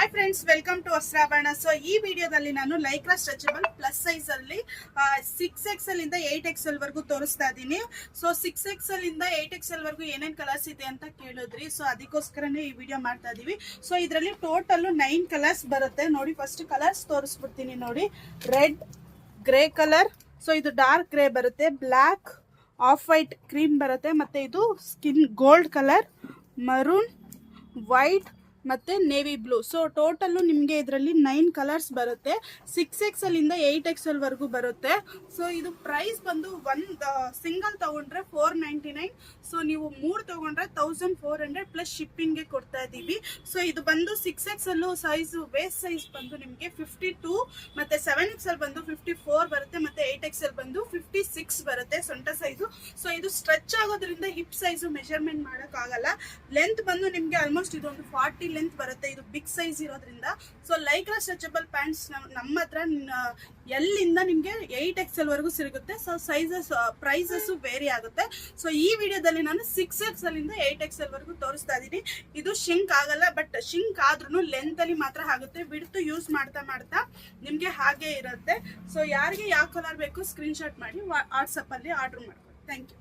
Hi friends, welcome to Vastrabharana. So ಈ ವಿಡಿಯೋದಲ್ಲಿ ನಾನು ಲೈಕ್ರಾ ಸ್ಟ್ರೆಚಬಲ್ ಪ್ಲಸ್ ಸೈಜ್ ಅಲ್ಲಿ 6XL ಇಂದ 8XL ವರೆಗೂ ತೋರಿಸ್ತಾ ಇದ್ದೀನಿ. ಸೊ 6XL ಇಂದ 8XL ವರೆಗೂ ಏನೇನ್ ಕಲರ್ಸ್ ಇದೆ ಅಂತ ಕೇಳಿದ್ರಿ. ಸೊ ಅದಕ್ಕೋಸ್ಕರನೇ ಈ ವಿಡಿಯೋ ಮಾಡ್ತಾ ಇದೀವಿ. ಸೊ ಇದರಲ್ಲಿ ಟೋಟಲ್ 9 ಕಲರ್ಸ್ ಬರುತ್ತೆ. ನೋಡಿ, ಫಸ್ಟ್ ಕಲರ್ಸ್ ತೋರಿಸ್ಬಿಡ್ತೀನಿ. ನೋಡಿ, ರೆಡ್, ಗ್ರೇ ಕಲರ್. ಸೊ ಇದು ಡಾರ್ಕ್ ಗ್ರೇ ಬರುತ್ತೆ, ಬ್ಲ್ಯಾಕ್, ಆಫ್ ವೈಟ್ ಕ್ರೀಮ್ ಬರುತ್ತೆ, ಮತ್ತೆ ಇದು skin gold colour, maroon, white ಮತ್ತೆ ನೇವಿ ಬ್ಲೂ. ಸೊ ಟೋಟಲ್ ನಿಮಗೆ ಇದರಲ್ಲಿ 9 ಕಲರ್ಸ್ ಬರುತ್ತೆ. 6XL ಇಂದ 8XL ವರೆಗೂ ಬರುತ್ತೆ. ಸೊ ಇದು ಪ್ರೈಸ್ ಬಂದು ಒಂದು ಸಿಂಗಲ್ ತಗೊಂಡ್ರೆ 499. ಸೊ ನೀವು 3 ತಗೊಂಡ್ರೆ 1400 ಪ್ಲಸ್ ಶಿಪ್ಪಿಂಗ್ಗೆ ಕೊಡ್ತಾ ಇದ್ದೀವಿ. ಸೊ ಇದು ಬಂದು 6XL ಸೈಜು, ವೇಸ್ಟ್ ಸೈಜ್ ಬಂದು ನಿಮಗೆ 52, ಮತ್ತೆ 7XL ಬಂದು 54 ಬರುತ್ತೆ, ಮತ್ತೆ 8XL ಬಂದು 56 ಬರುತ್ತೆ ಸೊಂಟ ಸೈಜು. ಸೊ ಇದು ಸ್ಟ್ರೆಚ್ ಆಗೋದ್ರಿಂದ ಹಿಪ್ ಸೈಜು ಮೆಜರ್ಮೆಂಟ್ ಮಾಡೋಕ್ಕಾಗಲ್ಲ. ಲೆಂತ್ ಬಂದು ನಿಮಗೆ ಆಲ್ಮೋಸ್ಟ್ ಇದೊಂದು 40 ಲೆಂತ್ ಬರುತ್ತೆ, ಇದು ಬಿಗ್ ಸೈಜ್ ಇರೋದ್ರಿಂದ. ಸೊ ಲೈಕ್ರಾ ಸ್ಟ್ರೆಚಬಲ್ ಪ್ಯಾಂಟ್ಸ್ ನಮ್ಮ ಹತ್ರ ಎಲ್ಲಿಂದ ನಿಮಗೆ 8XL ವರೆಗೂ ಸಿಗುತ್ತೆ. ಸೊ ಸೈಜಸ್ ಪ್ರೈಸಸ್ ವೇರಿ ಆಗುತ್ತೆ. ಸೊ ಈ ವಿಡಿಯೋದಲ್ಲಿ ನಾನು 6XL ಇಂದ 8XL ವರೆಗೂ ತೋರಿಸ್ತಾ ಇದ್ದೀನಿ. ಇದು ಶಿಂಕ್ ಆಗಲ್ಲ, ಬಟ್ ಶಿಂಕ್ ಆದ್ರೂ ಲೆಂತ್ ಅಲ್ಲಿ ಮಾತ್ರ ಆಗುತ್ತೆ. ಬಿಡ್ತು ಯೂಸ್ ಮಾಡ್ತಾ ಮಾಡ್ತಾ ನಿಮ್ಗೆ ಹಾಗೆ ಇರುತ್ತೆ. ಸೊ ಯಾರಿಗೆ ಯಾವ ಕಲರ್ ಬೇಕು ಸ್ಕ್ರೀನ್ ಶಾಟ್ ಮಾಡಿ ವಾಟ್ಸಪ್ ಅಲ್ಲಿ ಆರ್ಡರ್ ಮಾಡ್ಕೊಳ್ಳಿ. Thank you.